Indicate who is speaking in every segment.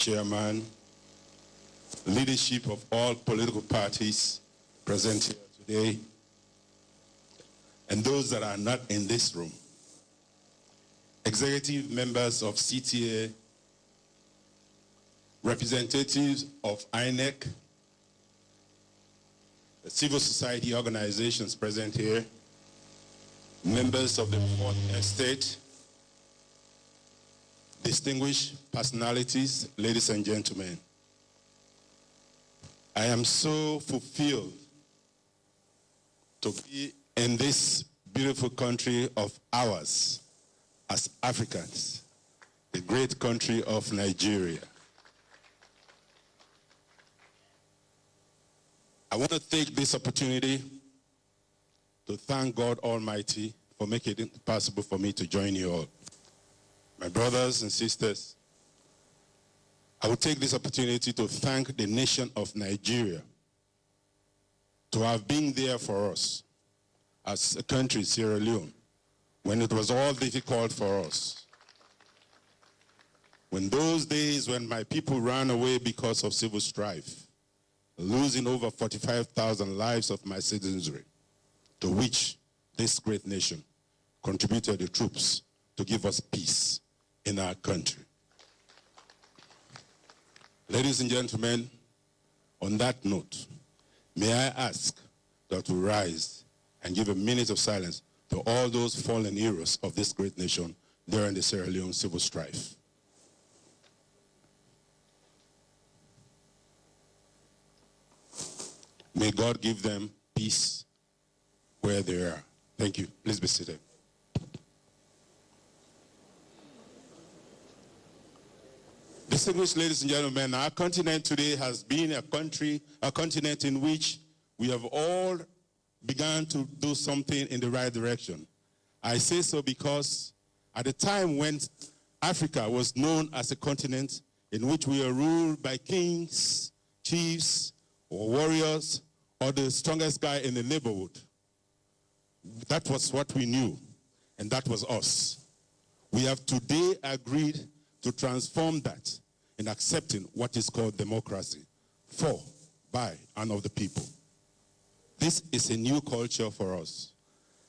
Speaker 1: chairman, leadership of all political parties present here today, and those that are not in this room, executive members of CTA, representatives of INEC, the civil society organizations present here, members of the Fourth Estate, distinguished personalities, ladies and gentlemen. I am so fulfilled to be in this beautiful country of ours as Africans, the great country of Nigeria. I want to take this opportunity to thank God Almighty for making it possible for me to join you all. My brothers and sisters, I will take this opportunity to thank the nation of Nigeria to have been there for us as a country, Sierra Leone, when it was all difficult for us. When those days when my people ran away because of civil strife, losing over 45,000 lives of my citizenry, to which this great nation contributed the troops to give us peace in our country. Ladies and gentlemen, on that note, may I ask that we rise and give a minute of silence to all those fallen heroes of this great nation during the Sierra Leone civil strife. May God give them peace where they are. Thank you. Please be seated. Distinguished ladies and gentlemen, our continent today has been a continent in which we have all begun to do something in the right direction. I say so because at the time when Africa was known as a continent in which we are ruled by kings, chiefs, or warriors, or the strongest guy in the neighborhood, that was what we knew, and that was us. We have today agreed to transform that in accepting what is called democracy, for, by, and of the people. This is a new culture for us.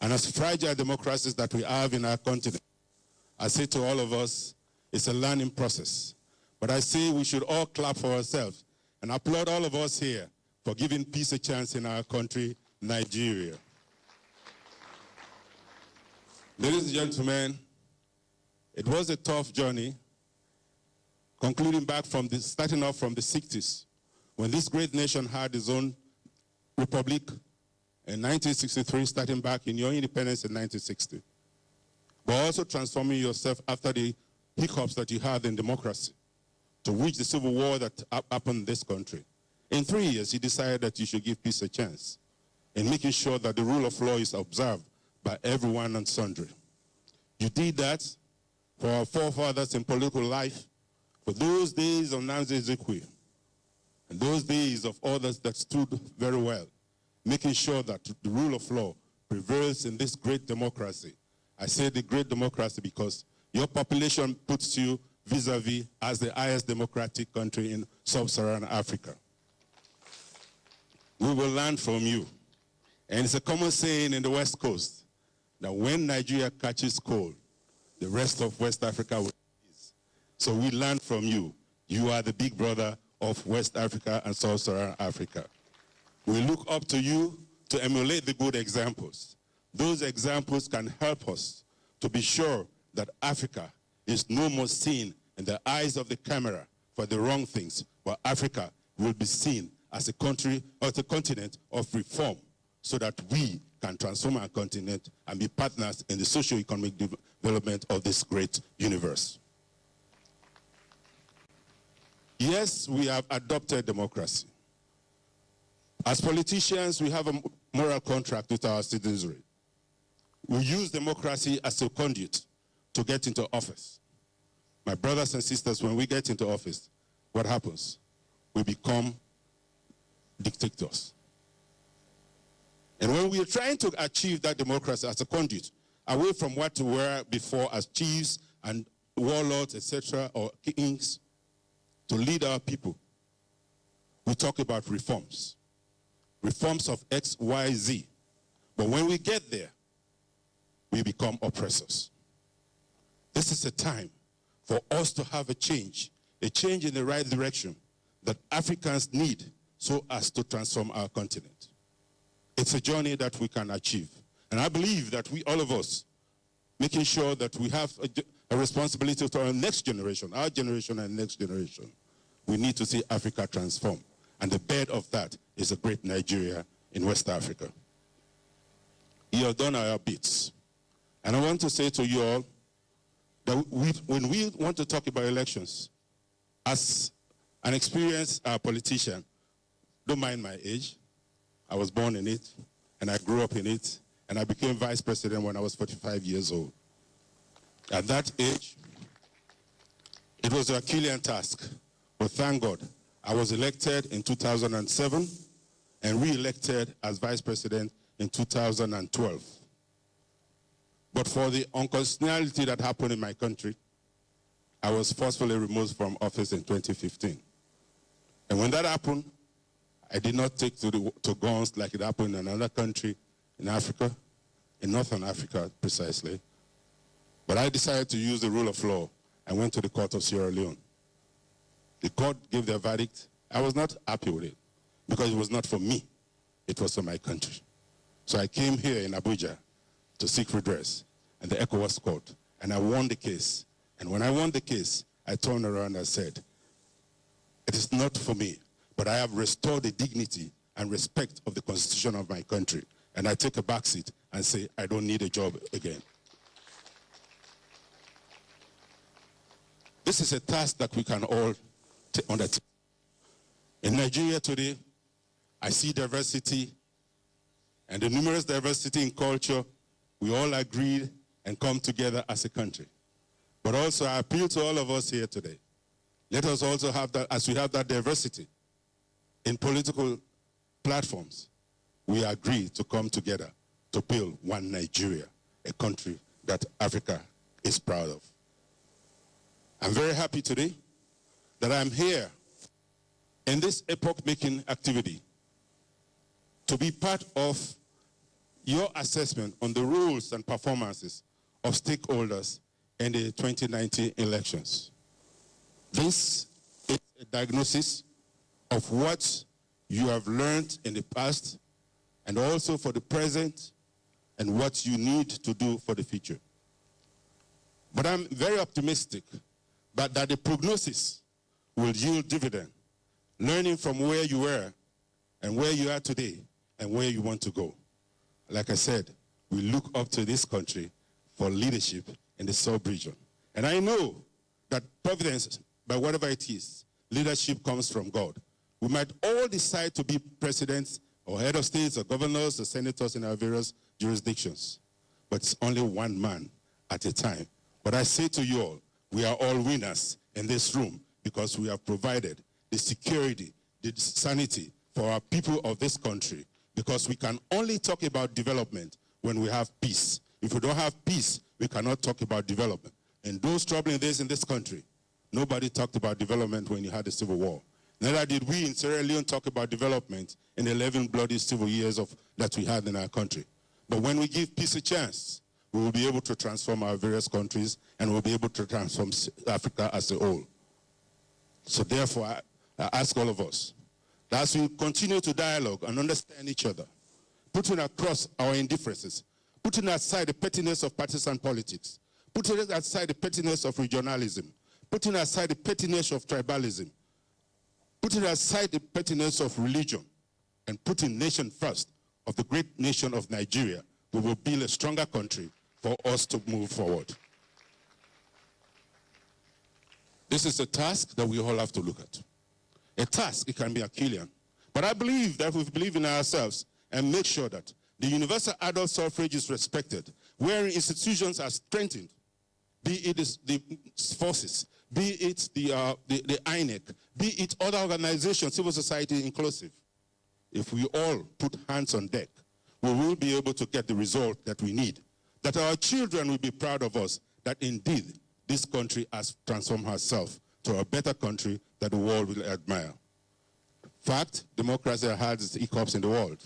Speaker 1: And as fragile democracies that we have in our continent, I say to all of us, it's a learning process. But I say we should all clap for ourselves and applaud all of us here for giving peace a chance in our country, Nigeria. Ladies and gentlemen, it was a tough journey, concluding back from starting off from the 60s, when this great nation had its own republic in 1963, starting back in your independence in 1960. But also transforming yourself after the hiccups that you had in democracy, to which the civil war that happened in this country. In 3 years, you decided that you should give peace a chance in making sure that the rule of law is observed by everyone and sundry. You did that for our forefathers in political life, for those days of Nnamdi Ezekwe, and those days of others that stood very well, making sure that the rule of law prevails in this great democracy. I say the great democracy because your population puts you vis-a-vis as the highest democratic country in sub-Saharan Africa. We will learn from you. And it's a common saying in the West Coast that when Nigeria catches cold, the rest of West Africa will freeze. So we learn from you. You are the big brother of West Africa and Sub-Saharan Africa. We look up to you to emulate the good examples. Those examples can help us to be sure that Africa is no more seen in the eyes of the camera for the wrong things, but Africa will be seen as a country or the continent of reform, so that we can transform our continent and be partners in the socio-economic development of this great universe. Yes, we have adopted democracy. As politicians, we have a moral contract with our citizenry. We use democracy as a conduit to get into office. My brothers and sisters, when we get into office, what happens? We become dictators. And when we are trying to achieve that democracy as a conduit, away from what we were before as chiefs and warlords, etc., or kings, to lead our people, we talk about reforms. Reforms of X, Y, Z. But when we get there, we become oppressors. This is a time for us to have a change in the right direction that Africans need so as to transform our continent. It's a journey that we can achieve. And I believe that we, all of us, making sure that we have a responsibility to our next generation, our generation and next generation, we need to see Africa transform. And the bed of that is a great Nigeria in West Africa. You have done our bits. And I want to say to you all that when we want to talk about elections, as an experienced politician, don't mind my age. I was born in it, and I grew up in it, and I became vice president when I was 45 years old. At that age, it was a Herculean task, but thank God, I was elected in 2007 and re-elected as vice president in 2012. But for the unconstitutionality that happened in my country, I was forcefully removed from office in 2015. And when that happened, I did not take to guns like it happened in another country in Africa, in Northern Africa precisely. But I decided to use the rule of law and went to the court of Sierra Leone. The court gave their verdict. I was not happy with it because it was not for me. It was for my country. So I came here in Abuja to seek redress in the ECOWAS court, and I won the case. And when I won the case, I turned around and said, it is not for me, but I have restored the dignity and respect of the constitution of my country. And I take a back seat and say, I don't need a job again. This is a task that we can all undertake. In Nigeria today, I see diversity, and the numerous diversity in culture, we all agreed and come together as a country. But also I appeal to all of us here today. Let us also have that, as we have that diversity in political platforms, we agree to come together to build one Nigeria, a country that Africa is proud of. I'm very happy today that I'm here in this epoch-making activity to be part of your assessment on the roles and performances of stakeholders in the 2019 elections. This is a diagnosis of what you have learned in the past and also for the present and what you need to do for the future. But I'm very optimistic that the prognosis will yield dividend, learning from where you were and where you are today and where you want to go. Like I said, we look up to this country for leadership in the sub-region. And I know that providence, by whatever it is, leadership comes from God. We might all decide to be presidents or head of states or governors or senators in our various jurisdictions, but it's only one man at a time. But I say to you all, we are all winners in this room because we have provided the security, the sanity for our people of this country, because we can only talk about development when we have peace. If we don't have peace, we cannot talk about development. In those troubling days in this country, nobody talked about development when you had the Civil War. Neither did we in Sierra Leone talk about development in the 11 bloody civil years that we had in our country. But when we give peace a chance, we will be able to transform our various countries and we'll be able to transform Africa as a whole. So therefore, I ask all of us, that as we continue to dialogue and understand each other, putting across our indifferences, putting aside the pettiness of partisan politics, putting aside the pettiness of regionalism, putting aside the pettiness of tribalism, putting aside the pettiness of religion, and putting nation first of the great nation of Nigeria, we will build a stronger country for us to move forward. This is a task that we all have to look at. A task, it can be Herculean. But I believe that if we believe in ourselves and make sure that the universal adult suffrage is respected, where institutions are strengthened, be it the forces, be it the INEC, be it other organizations, civil society inclusive. If we all put hands on deck, we will be able to get the result that we need. That our children will be proud of us, that indeed this country has transformed herself to a better country that the world will admire. Fact, democracy has its hiccups in the world.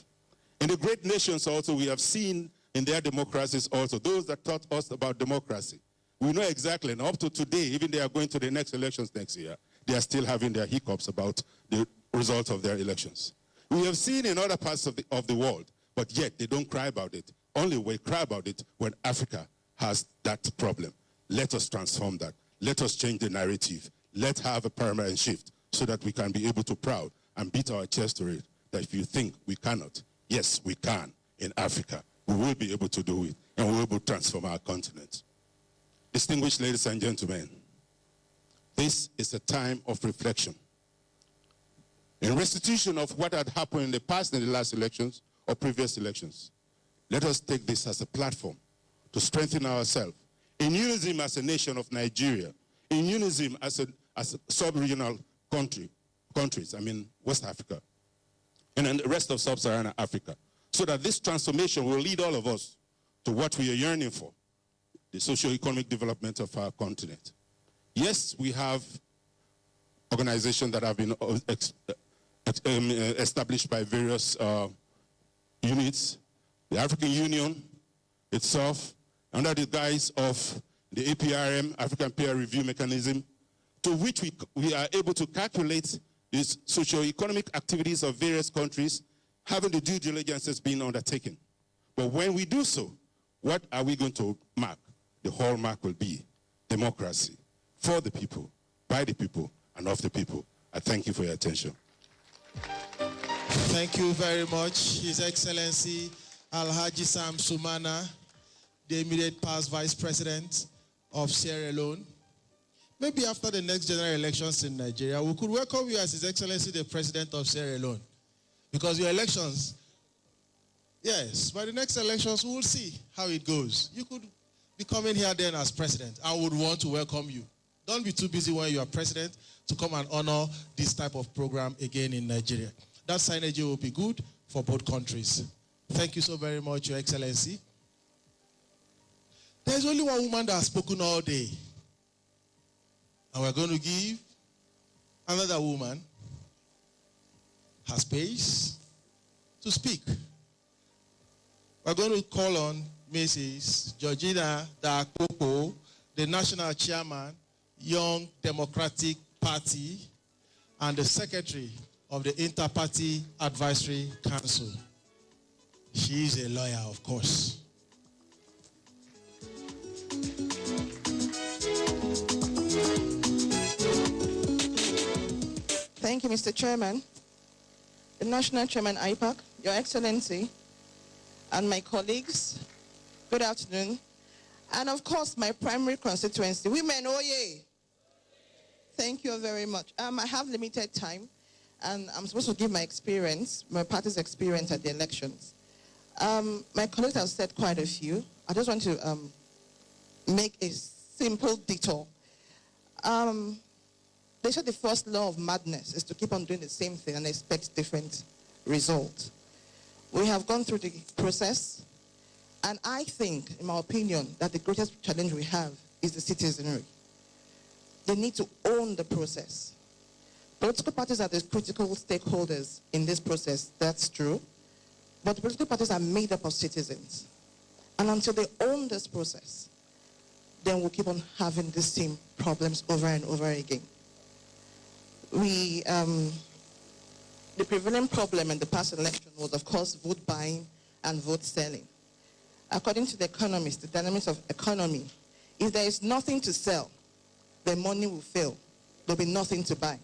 Speaker 1: In the great nations also, we have seen in their democracies also, those that taught us about democracy. We know exactly, and up to today, even they are going to the next elections next year, they are still having their hiccups about the results of their elections. We have seen in other parts of the world, but yet they don't cry about it. Only we cry about it when Africa has that problem. Let us transform that. Let us change the narrative. Let's have a permanent shift so that we can be able to proud and beat our chest to it that if you think we cannot, yes, we can in Africa. We will be able to do it, and we will be able to transform our continent. Distinguished ladies and gentlemen, this is a time of reflection. In restitution of what had happened in the past in the last elections or previous elections, let us take this as a platform to strengthen ourselves in unison as a nation of Nigeria, in unison as a sub-regional countries, West Africa, and then the rest of sub-Saharan Africa, so that this transformation will lead all of us to what we are yearning for, the socio-economic development of our continent. Yes, we have organizations that have been established by various units. The African Union itself, under the guise of the APRM, African Peer Review Mechanism, to which we are able to calculate these socio-economic activities of various countries, having the due diligence being undertaken. But when we do so, what are we going to mark? The hallmark will be democracy, for the people, by the people, and of the people. I thank you for your attention.
Speaker 2: Thank you very much, His Excellency Alhaji Sam Sumana, the immediate past Vice President of Sierra Leone. Maybe after the next general elections in Nigeria, we could welcome you as His Excellency the President of Sierra Leone. Because your elections, yes, by the next elections, we will see how it goes. You could be coming here then as president. I would want to welcome you. Don't be too busy when you are president to come and honor this type of program again in Nigeria. That synergy will be good for both countries. Thank you so very much, Your Excellency. There's only one woman that has spoken all day. And we're going to give another woman her space to speak. We're going to call on Mrs. Georgina Dakpopo, the National Chairman, Young Democratic Party, and the Secretary of the Inter-Party Advisory Council. She is a lawyer, of course.
Speaker 3: Thank you, Mr. Chairman. The National Chairman IPAC, Your Excellency, and my colleagues, good afternoon. And of course, my primary constituency, women, oh yeah. Thank you very much. I have limited time, and I'm supposed to give my experience, my party's experience at the elections. My colleagues have said quite a few. I just want to make a simple detour. They said the first law of madness is to keep on doing the same thing and expect different results. We have gone through the process, and I think, in my opinion, that the greatest challenge we have is the citizenry. They need to own the process. Political parties are the critical stakeholders in this process, that's true. But the political parties are made up of citizens. And until they own this process, then we'll keep on having the same problems over and over again. The prevailing problem in the past election was, of course, vote buying and vote selling. According to the economists, the dynamics of economy, if there is nothing to sell, the money will fail. There'll be nothing to buy.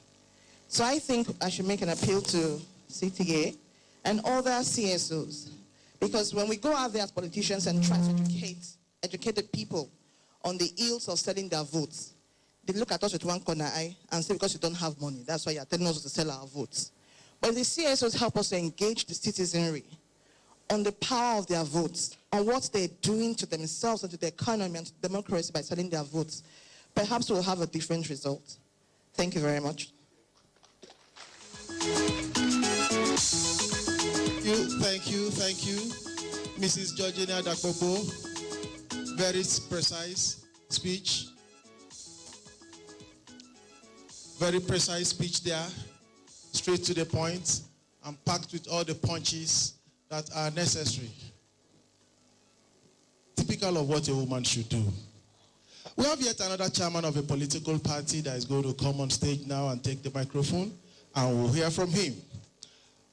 Speaker 3: So I think I should make an appeal to CTA and other CSOs, because when we go out there as politicians and try to educate the people on the ills of selling their votes, they look at us with one corner eye and say, because you don't have money, that's why you're telling us to sell our votes. But the CSOs help us to engage the citizenry on the power of their votes, on what they're doing to themselves and to the economy and to democracy by selling their votes, perhaps we'll have a different result. Thank you very much.
Speaker 2: Thank you. Mrs. Georgina Dakpopo, very precise speech. Very precise speech there, straight to the point, and packed with all the punches that are necessary. Typical of what a woman should do. We have yet another chairman of a political party that is going to come on stage now and take the microphone, and we'll hear from him.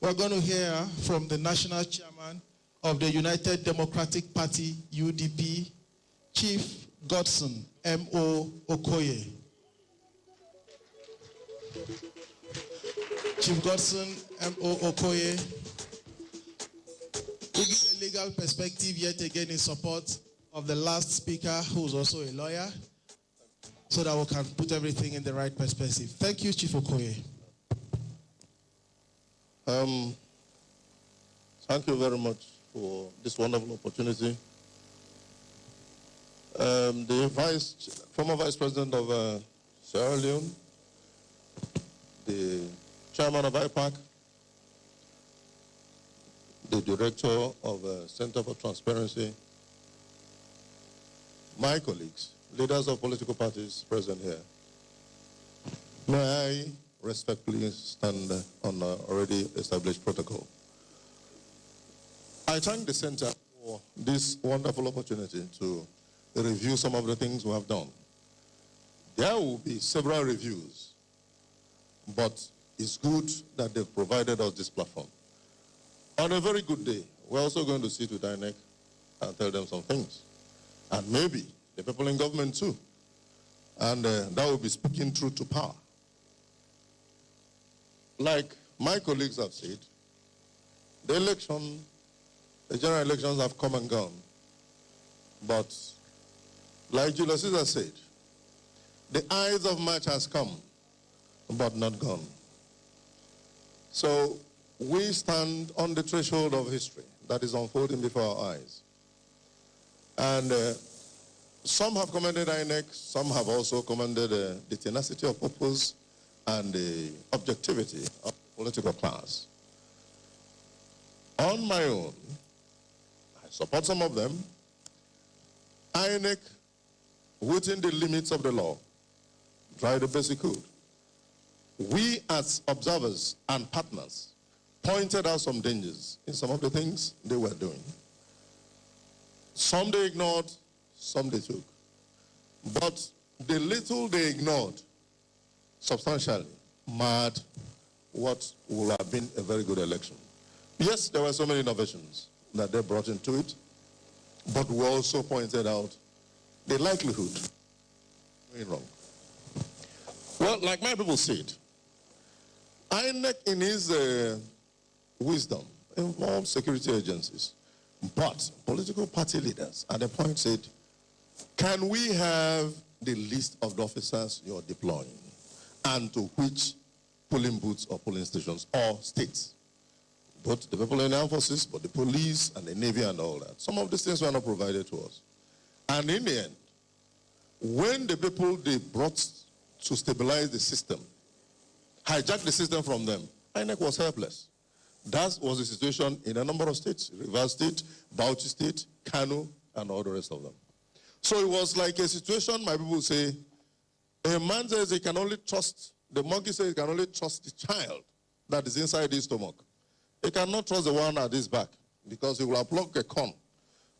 Speaker 2: We're going to hear from the national chairman of the United Democratic Party, UDP, Chief Godson M.O. Okoye. Chief Godson M.O. Okoye will give a legal perspective yet again in support of the last speaker, who's also a lawyer, so that we can put everything in the right perspective. Thank you, Chief Okoye.
Speaker 4: Thank you very much for this wonderful opportunity. The former Vice President of Sierra Leone, the Chairman of IPAC, the Director of Center for Transparency, my colleagues, leaders of political parties present here, may I respectfully stand on already established protocol. I thank the Center for this wonderful opportunity to review some of the things we have done. There will be several reviews, but it's good that they've provided us this platform. On a very good day, we're also going to sit with INEC and tell them some things. And maybe the people in government too. And that will be speaking truth to power. Like my colleagues have said, the general elections have come and gone. But like Julius Caesar said, the Ides of March has come, but not gone. So we stand on the threshold of history that is unfolding before our eyes. And some have commended INEC, some have also commended the tenacity of purpose and the objectivity of the political class. On my own, I support some of them. INEC, within the limits of the law, tried the best it could. We as observers and partners pointed out some dangers in some of the things they were doing. Some they ignored, some they took. But the little they ignored substantially marred what would have been a very good election. Yes, there were so many innovations that they brought into it, but we also pointed out the likelihood of going wrong. Well, like my people said, INEC in his wisdom involved security agencies, but political party leaders at the point said, can we have the list of the officers you're deploying and to which polling booths or polling stations or states? Both the people in the armed forces, but the police and the Navy and all that. Some of these things were not provided to us. And in the end, when the people they brought to stabilize the system, hijacked the system from them, INEC was helpless. That was the situation in a number of states, Rivers State, Bauchi State, Kano, and all the rest of them. So it was like a situation, my people say, a man says he can only trust, the monkey says he can only trust the child that is inside his stomach. He cannot trust the one at his back because he will have plucked a corn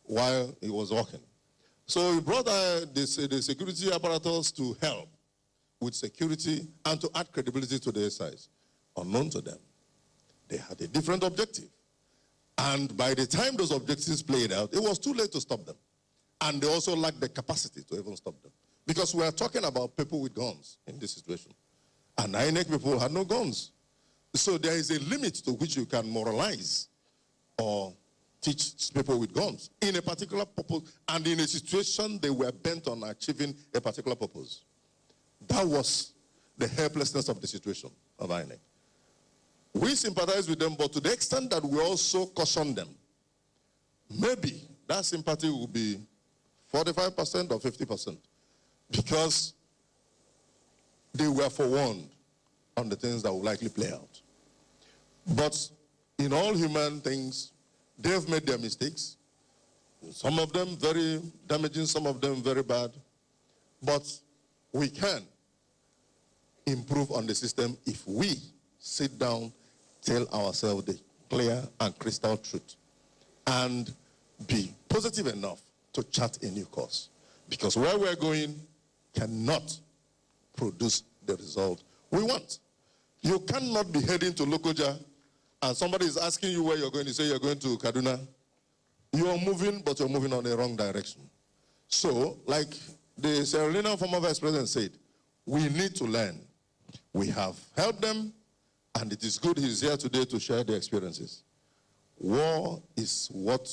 Speaker 4: while he was walking. So he brought the security apparatus to help with security and to add credibility to their size. Unknown to them, they had a different objective. And by the time those objectives played out, it was too late to stop them. And they also lacked the capacity to even stop them. Because we are talking about people with guns in this situation. And INEC people had no guns. So there is a limit to which you can moralize or teach people with guns in a particular purpose and in a situation they were bent on achieving a particular purpose. That was the helplessness of the situation of INEC. We sympathize with them, but to the extent that we also caution them, maybe that sympathy will be 45% or 50%, because they were forewarned on the things that will likely play out. But in all human things, they have made their mistakes. Some of them very damaging, some of them very bad. But we can improve on the system if we sit down, tell ourselves the clear and crystal truth, and be positive enough to chart a new course. Because where we're going cannot produce the result we want. You cannot be heading to Lokoja and somebody is asking you where you're going. You say you're going to Kaduna. You're moving, but you're moving on the wrong direction. So, like the Sierra Leonean former vice president said, we need to learn. We have helped them, and it is good he's here today to share the experiences. War is what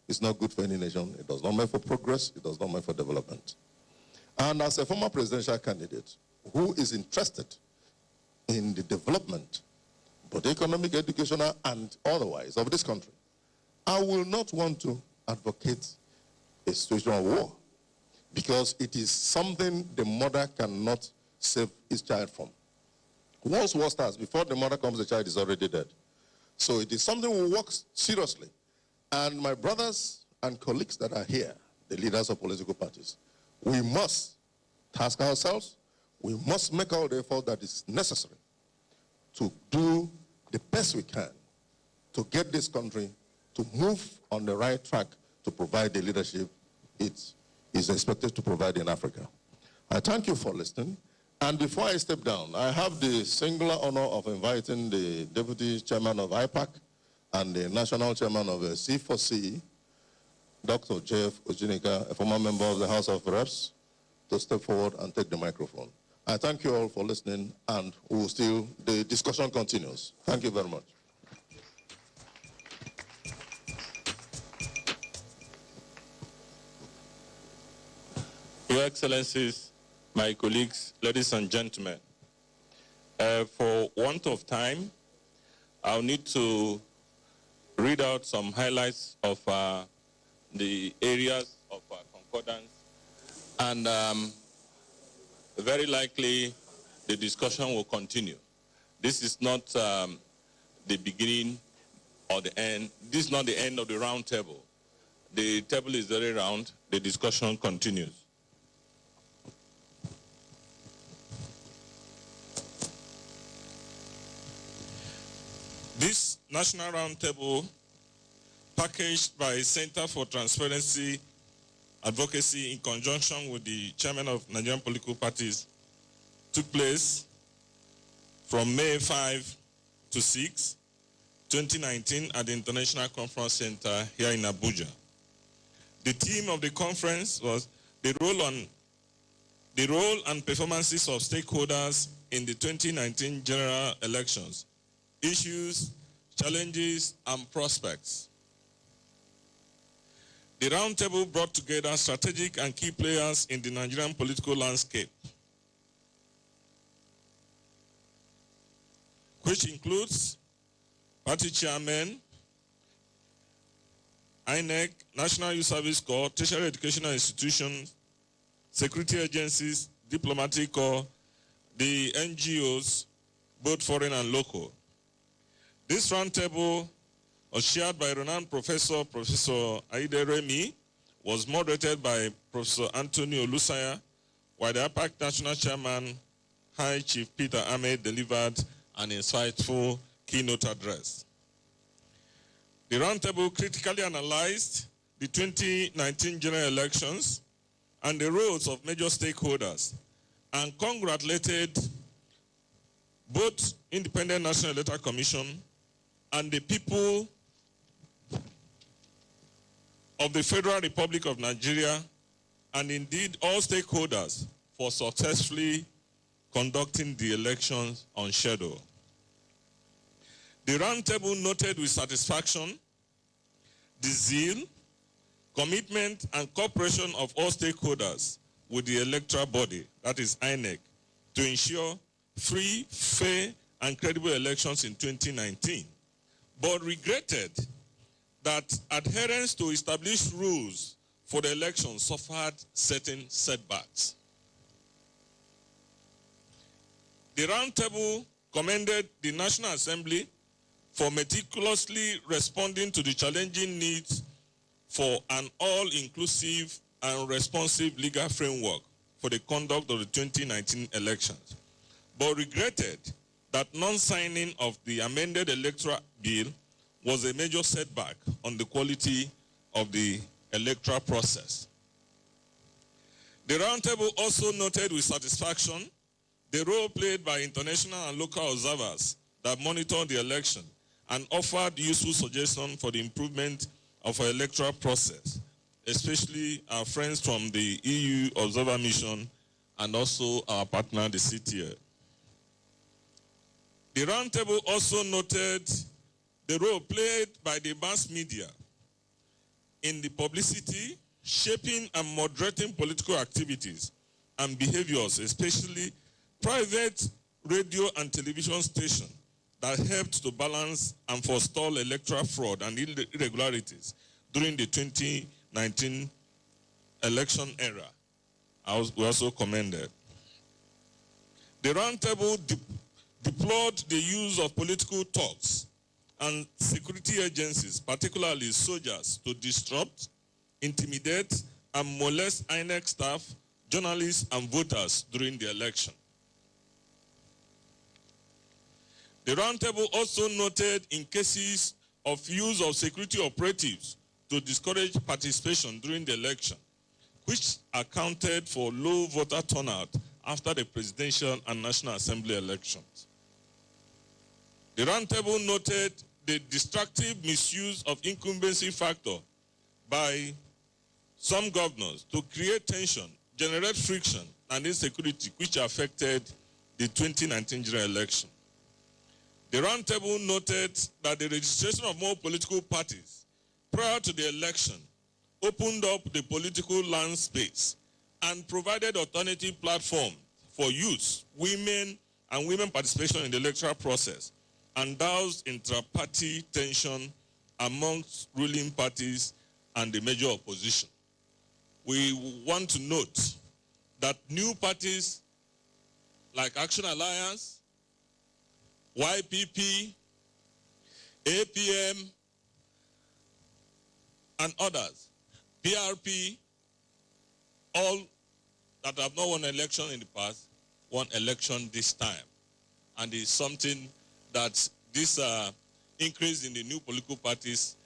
Speaker 4: is not good for any nation. It does not make for progress. It does not make for development. And as a former presidential candidate who is interested in the development, both economic, educational, and otherwise, of this country, I will not want to advocate a situation of war, because it is something the mother cannot save his child from. Once war starts, before the mother comes, the child is already dead. So it is something we work seriously. And my brothers and colleagues that are here, the leaders of political parties, we must task ourselves. We must make all the effort that is necessary to do the best we can to get this country to move on the right track to provide the leadership it is expected to provide in Africa. I thank you for listening. And before I step down, I have the singular honor of inviting the Deputy Chairman of IPAC and the National Chairman of C4C, Dr. Jeff Ojinika, a former member of the House of Reps, to step forward and take the microphone. I thank you all for listening, and the discussion continues. Thank you very much.
Speaker 5: Your Excellencies, my colleagues, ladies and gentlemen, for want of time, I'll need to read out some highlights of the areas of concordance, and very likely the discussion will continue. This is not the beginning or the end. This is not the end of the round table. The table is very round. The discussion continues. This National Roundtable, packaged by Center for Transparency Advocacy in conjunction with the chairman of Nigerian political parties, took place from May 5 to 6, 2019 at the International Conference Center here in Abuja. The theme of the conference was the role and performances of stakeholders in the 2019 general elections, issues, challenges, and prospects. The roundtable brought together strategic and key players in the Nigerian political landscape, which includes party chairmen, INEC, National Youth Service Corps, tertiary educational institutions, security agencies, diplomatic corps, the NGOs, both foreign and local. This roundtable was chaired by renowned Professor Aide Remy, was moderated by Professor Anthony Olusanya, while the APAC National Chairman, High Chief Peter Ahmed, delivered an insightful keynote address. The roundtable critically analyzed the 2019 general elections and the roles of major stakeholders, and congratulated both Independent National Electoral Commission and the people of the Federal Republic of Nigeria, and indeed all stakeholders, for successfully conducting the elections on schedule. The roundtable noted with satisfaction the zeal, commitment, and cooperation of all stakeholders with the electoral body, that is INEC, to ensure free, fair, and credible elections in 2019, but regretted that adherence to established rules for the election suffered certain setbacks. The roundtable commended the National Assembly for meticulously responding to the challenging needs for an all-inclusive and responsive legal framework for the conduct of the 2019 elections, but regretted that non-signing of the amended electoral bill was a major setback on the quality of the electoral process. The roundtable also noted with satisfaction the role played by international and local observers that monitored the election and offered useful suggestions for the improvement of our electoral process, especially our friends from the EU Observer Mission and also our partner, the CTA. The roundtable also noted the role played by the mass media in the publicity, shaping and moderating political activities and behaviors, especially private radio and television stations that helped to balance and forestall electoral fraud and irregularities during the 2019 election era. We also commended. The roundtable deplored the use of political talks and security agencies, particularly soldiers, to disrupt, intimidate, and molest INEC staff, journalists, and voters during the election. The roundtable also noted in cases of use of security operatives to discourage participation during the election, which accounted for low voter turnout after the presidential and National Assembly elections. The roundtable noted the destructive misuse of incumbency factor by some governors to create tension, generate friction, and insecurity, which affected the 2019 general election. The roundtable noted that the registration of more political parties prior to the election opened up the political land space and provided alternative platform for youth, women, and women participation in the electoral process, and doused intra-party tension amongst ruling parties and the major opposition. We want to note that new parties like Action Alliance, YPP, APM, and others, PRP, all that have not won an election in the past, won election this time. And it's something that this increase in the new political parties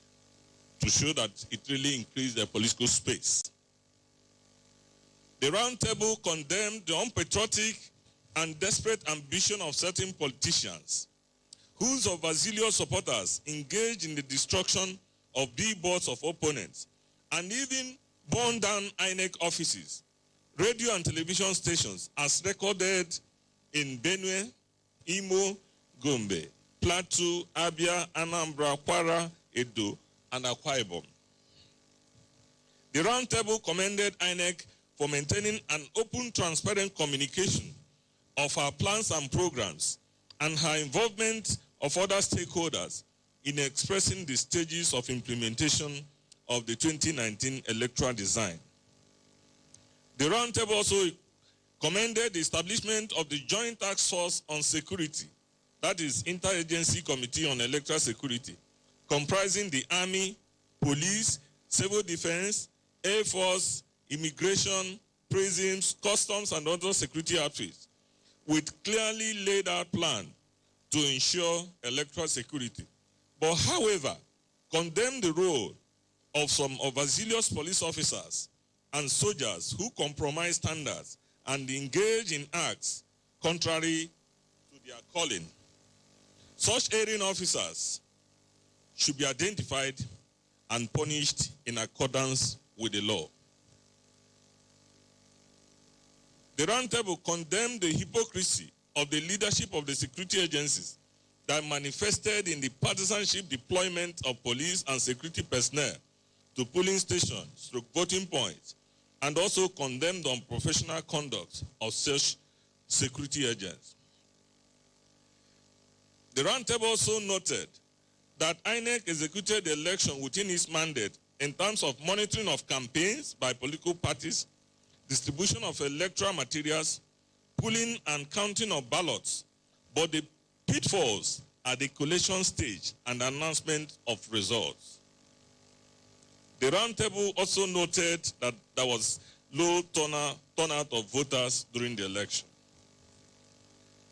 Speaker 5: to show that it really increased their political space. The roundtable condemned the unpatriotic and desperate ambition of certain politicians whose overzealous supporters engaged in the destruction of billboards of opponents and even burned down INEC offices, radio and television stations as recorded in Benue, Imo, Gombe, Plateau, Abia, Anambra, Kwara, Edo, and Akwa Ibom. The roundtable commended INEC for maintaining an open, transparent communication of her plans and programs and her involvement of other stakeholders in expressing the stages of implementation of the 2019 electoral design. The roundtable also commended the establishment of the Joint Task Force on Security, that is Interagency Committee on Electoral Security, comprising the Army, Police, Civil Defense, Air Force, Immigration, Prisons, Customs, and other security outfits, with clearly laid out plan to ensure electoral security. But however, condemned the role of some overzealous police officers and soldiers who compromise standards and engage in acts contrary to their calling. Such erring officers should be identified and punished in accordance with the law. The roundtable condemned the hypocrisy of the leadership of the security agencies that manifested in the partisanship deployment of police and security personnel to polling stations, to voting points, and also condemned the unprofessional conduct of such security agents. The roundtable also noted that INEC executed the election within its mandate in terms of monitoring of campaigns by political parties, distribution of electoral materials, pooling and counting of ballots, but the pitfalls at the collation stage and announcement of results. The roundtable also noted that there was low turnout of voters during the election.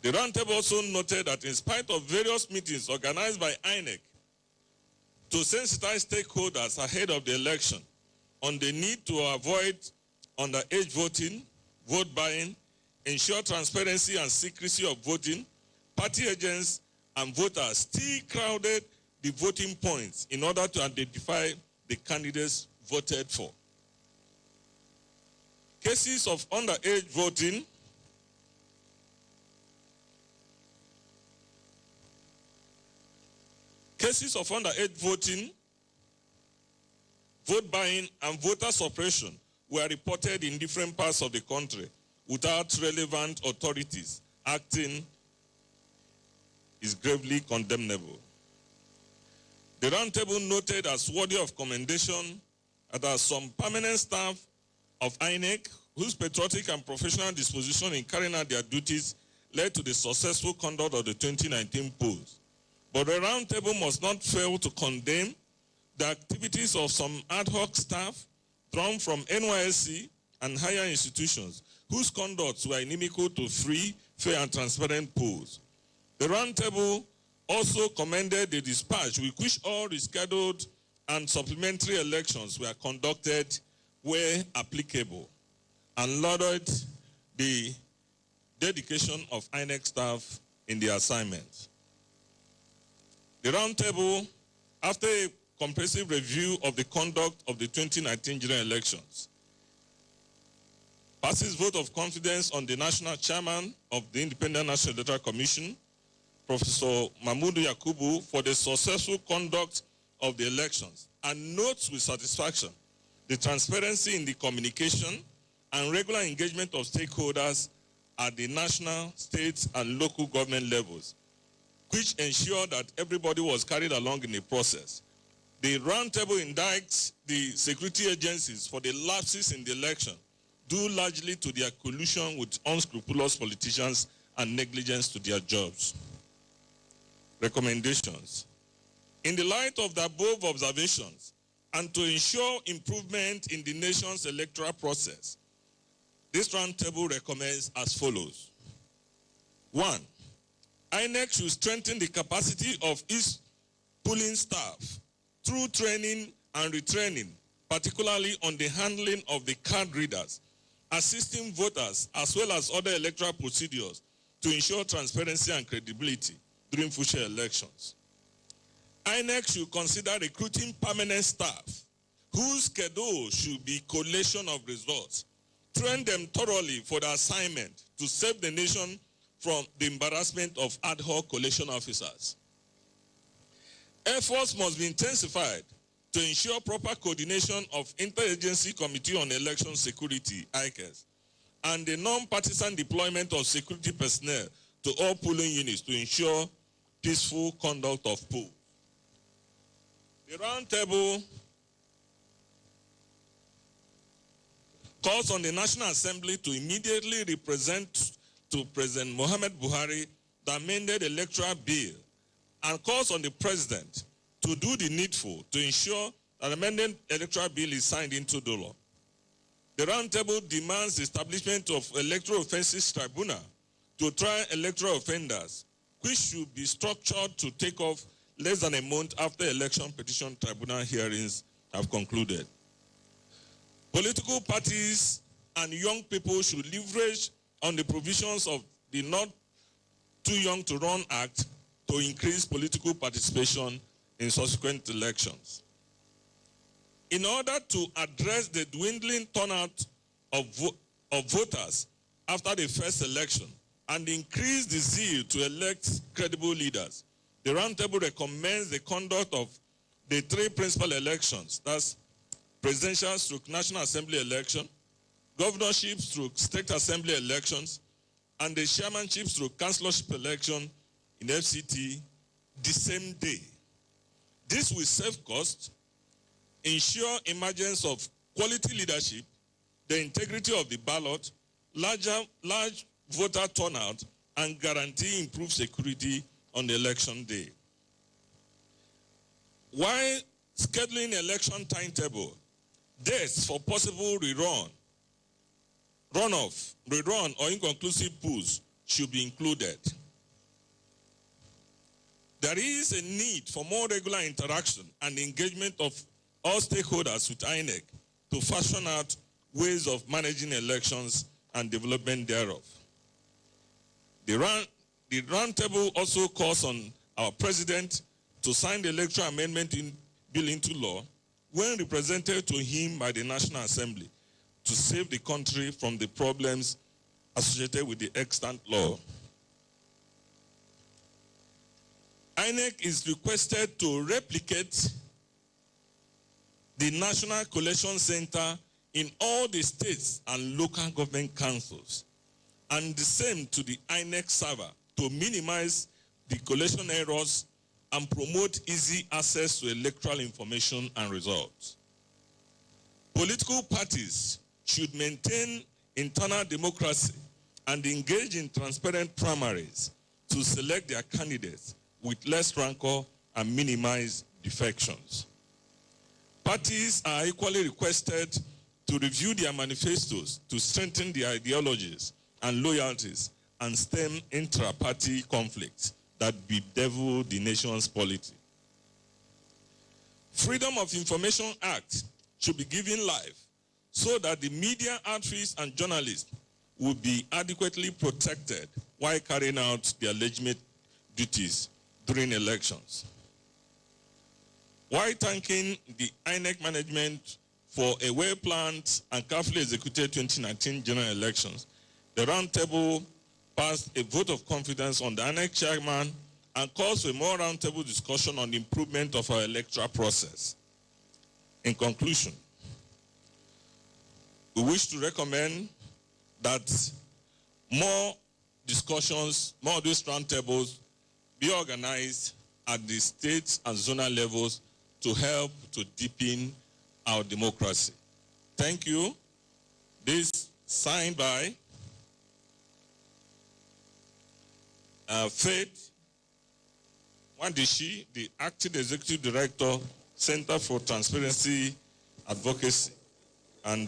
Speaker 5: The The roundtable also noted that in spite of various meetings organized by INEC to sensitize stakeholders ahead of the election on the need to avoid underage voting, vote buying, ensure transparency and secrecy of voting, party agents and voters still crowded the voting points in order to identify the candidates voted for. Cases of underage voting vote buying, and voter suppression were reported in different parts of the country without relevant authorities acting is gravely condemnable. The roundtable noted as worthy of commendation that there are some permanent staff of INEC whose patriotic and professional disposition in carrying out their duties led to the successful conduct of the 2019 polls. But the roundtable must not fail to condemn the activities of some ad hoc staff drawn from NYSC and higher institutions whose conducts were inimical to free, fair, and transparent polls. The roundtable also commended the dispatch with which all rescheduled and supplementary elections were conducted where applicable, and lauded the dedication of INEC staff in their assignments. The roundtable, after a comprehensive review of the conduct of the 2019 general elections, passes vote of confidence on the national chairman of the Independent National Electoral Commission, Professor Mahmoud Yakubu, for the successful conduct of the elections, and notes with satisfaction the transparency in the communication and regular engagement of stakeholders at the national, state, and local government levels, which ensured that everybody was carried along in the process. The roundtable indicts the security agencies for the lapses in the election, due largely to their collusion with unscrupulous politicians and negligence to their jobs. Recommendations. In the light of the above observations, and to ensure improvement in the nation's electoral process, this roundtable recommends as follows. 1. INEC should strengthen the capacity of its polling staff through training and retraining, particularly on the handling of the card readers, assisting voters as well as other electoral procedures to ensure transparency and credibility during future elections. INEC should consider recruiting permanent staff whose schedule should be collation of results, train them thoroughly for the assignment to save the nation from the embarrassment of ad hoc collation officers. Efforts must be intensified to ensure proper coordination of Interagency Committee on Election Security, ICAS, and the non-partisan deployment of security personnel to all polling units to ensure peaceful conduct of polls. The roundtable calls on the National Assembly to immediately represent to President Muhammad Buhari the amended electoral bill, and calls on the President to do the needful to ensure that the amended electoral bill is signed into the law. The roundtable demands the establishment of electoral offences tribunal to try electoral offenders, which should be structured to take off less than a month after election petition tribunal hearings have concluded. Political parties and young people should leverage on the provisions of the Not Too Young to Run Act to increase political participation in subsequent elections. In order to address the dwindling turnout of voters after the first election and increase the zeal to elect credible leaders, the roundtable recommends the conduct of the three principal elections, that's presidential / National Assembly election, governorship / state assembly elections, and the chairmanship / councillorship election in FCT the same day. This will save costs, ensure emergence of quality leadership, the integrity of the ballot, large voter turnout, and guarantee improved security on the election day. While scheduling election timetable, dates for possible rerun, or inconclusive polls should be included. There is a need for more regular interaction and engagement of all stakeholders with INEC to fashion out ways of managing elections and development thereof. The roundtable also calls on our president to sign the electoral amendment bill into law when represented to him by the National Assembly to save the country from the problems associated with the extant law. INEC is requested to replicate the National Collation Center in all the states and local government councils, and the same to the INEC server to minimize the collation errors and promote easy access to electoral information and results. Political parties should maintain internal democracy and engage in transparent primaries to select their candidates with less rancor and minimize defections. Parties are equally requested to review their manifestos to strengthen their ideologies and loyalties and stem intra-party conflicts that bedevil the nation's polity. Freedom of Information Act should be given life so that the media outreach and journalists will be adequately protected while carrying out their legitimate duties during elections. While thanking the INEC management for a well-planned and carefully executed 2019 general elections, the roundtable passed a vote of confidence on the INEC chairman and calls for a more roundtable discussion on the improvement of our electoral process. In conclusion, we wish to recommend that more discussions, more of these roundtables be organized at the state and zonal levels to help to deepen our democracy. Thank you. This signed by Faith Wandishi, the Acting Executive Director, Center for Transparency Advocacy, and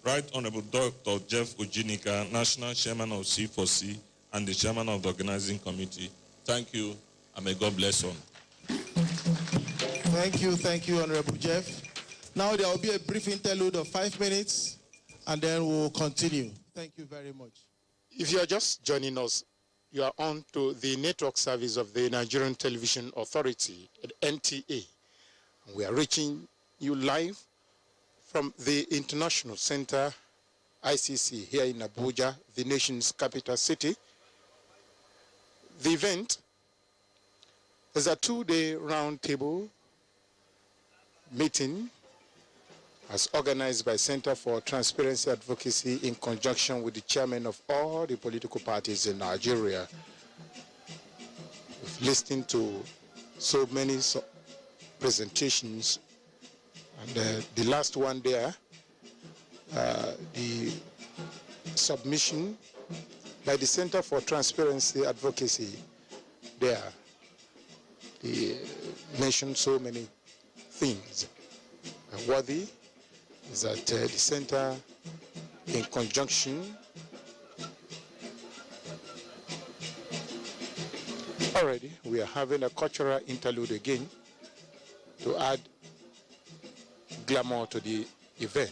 Speaker 5: Right Honorable Dr. Jeff Ojinika, National Chairman of C4C and the Chairman of the Organizing Committee. Thank you, and may God bless all.
Speaker 2: Thank you, Honorable Jeff. Now there will be a brief interlude of 5 minutes, and then we'll continue. Thank you very much.
Speaker 6: If you are just joining us, you are on to the network service of the Nigerian Television Authority, NTA. We are reaching you live from the International Center, ICC, here in Abuja, the nation's capital city. The event is a 2-day roundtable meeting as organized by Center for Transparency Advocacy in conjunction with the chairman of all the political parties in Nigeria. We've listened to so many presentations, and the last one there, the submission by the Center for Transparency Advocacy there, they mentioned so many things. Worthy is that the center, in conjunction, already we are having a cultural interlude again to add glamour to the event.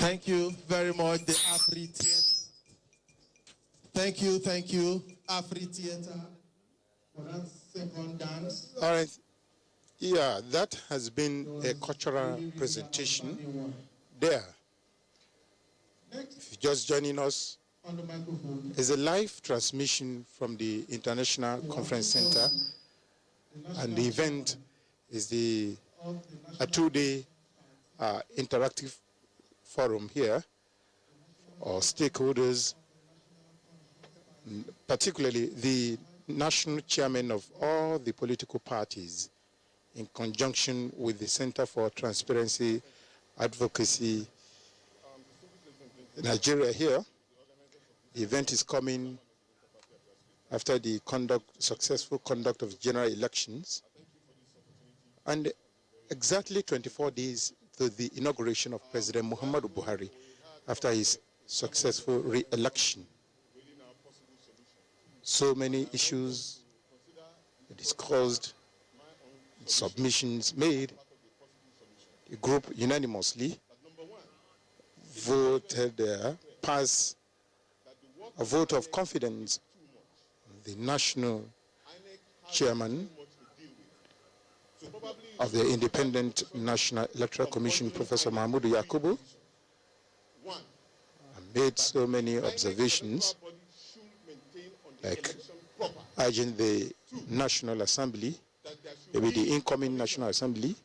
Speaker 2: Thank you very much, the Afri Theatre. Thank you, Afri Theatre, for that second dance.
Speaker 6: All right. Yeah, that has been a cultural presentation there. If you're just joining us,
Speaker 2: On the microphone,
Speaker 6: it's a live transmission from the International Conference Center, and the event is a two-day interactive forum here, or stakeholders, particularly the national chairman of all the political parties, in conjunction with the Center for Transparency Advocacy Nigeria here. The event is coming after the successful conduct of general elections, and exactly 24 days to the inauguration of President Muhammadu Buhari after his successful re-election. So many issues discussed, submissions made. The group unanimously voted pass a vote of confidence on the national chairman of the Independent National Electoral Commission, Professor Mahmoud Yakubu, and made so many observations, like urging the National Assembly, maybe the incoming National Assembly,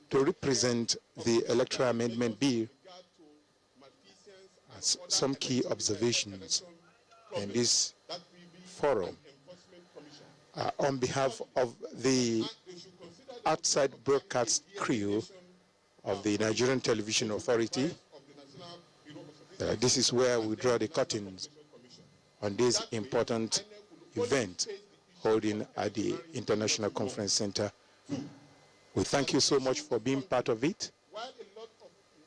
Speaker 6: to represent the Electoral Amendment Bill as some key observations in this forum. On behalf of the outside broadcast crew of the Nigerian Television Authority, this is where we draw the curtains on this important event holding at the International Conference Center. We thank you so much for being part of it.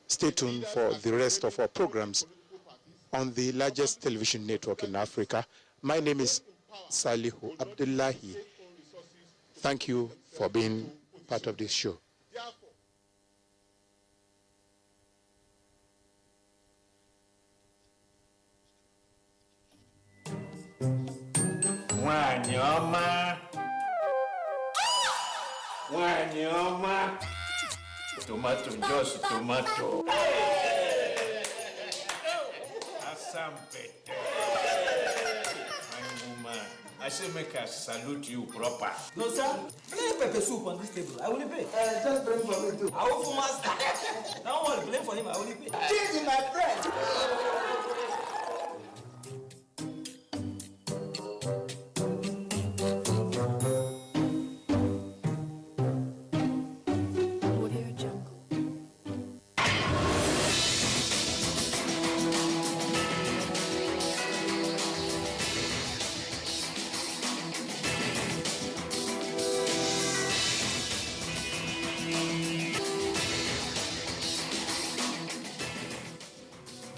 Speaker 6: Stay tuned for the rest of our programs on the largest television network in Africa. My name is Salihu Abdullahi. Thank you for being part of this show.
Speaker 7: Wanyoma. Tomato, just tomato. Asampete. My woman, I say make I salute you proper.
Speaker 8: No, sir. Play pepper soup on this table. I will pay. Just bring for me too. I will for master. Don't worry, blame for him. I will pay. Change my friend.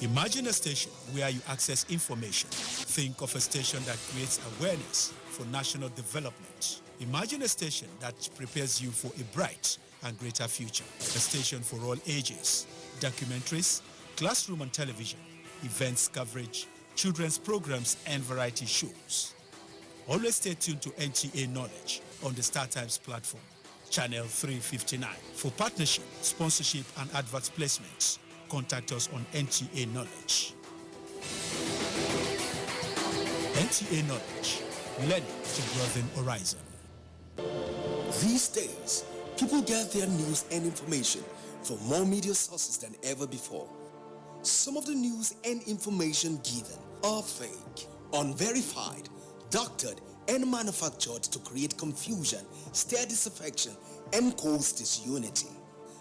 Speaker 9: Imagine a station where you access information. Think of a station that creates awareness for national development. Imagine a station that prepares you for a bright and greater future. A station for all ages. Documentaries, classroom and television, events coverage, children's programs and variety shows. Always stay tuned to NTA Knowledge on the StarTimes platform, channel 359. For partnership, sponsorship and advert placements, contact us on NTA Knowledge. NTA Knowledge, learning to broaden horizon.
Speaker 10: These days, people get their news and information from more media sources than ever before. Some of the news and information given are fake, unverified, doctored, and manufactured to create confusion, stir disaffection, and cause disunity.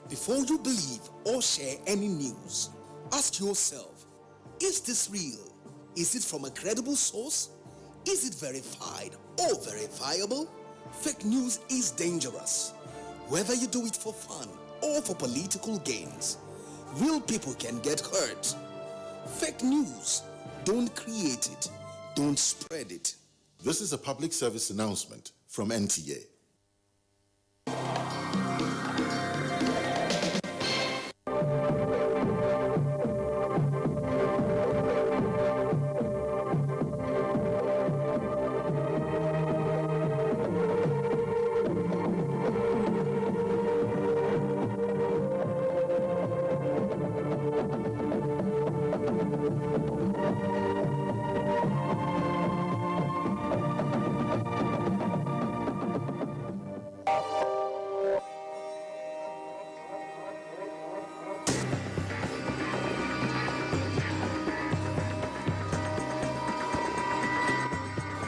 Speaker 10: Before you believe or share any news, ask yourself, is this real? Is it from a credible source? Is it verified or verifiable? Fake news is dangerous. Whether you do it for fun or for political gains, real people can get hurt. Fake news, don't create it, don't spread it.
Speaker 11: This is a public service announcement from NTA.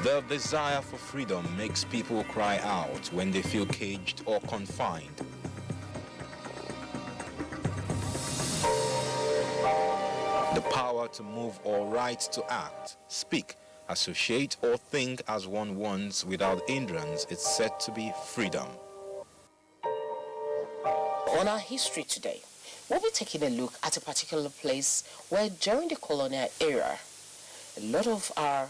Speaker 12: The desire for freedom makes people cry out when they feel caged or confined. The power to move or right to act, speak, associate or think as one wants without hindrance is said to be freedom.
Speaker 13: On our history today, we'll be taking a look at a particular place where during the colonial era, a lot of our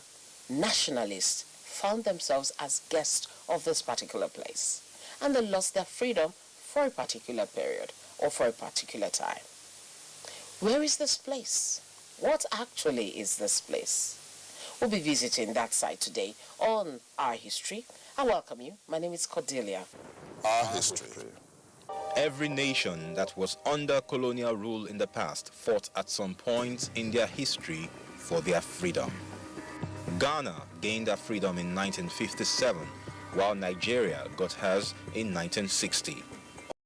Speaker 13: nationalists found themselves as guests of this particular place, and they lost their freedom for a particular period or for a particular time. Where is this place? What actually is this place? We'll be visiting that site today on Our History. I welcome you. My name is Cordelia.
Speaker 12: Our history. Every nation that was under colonial rule in the past fought at some point in their history for their freedom. Ghana gained their freedom in 1957, while Nigeria got hers in 1960.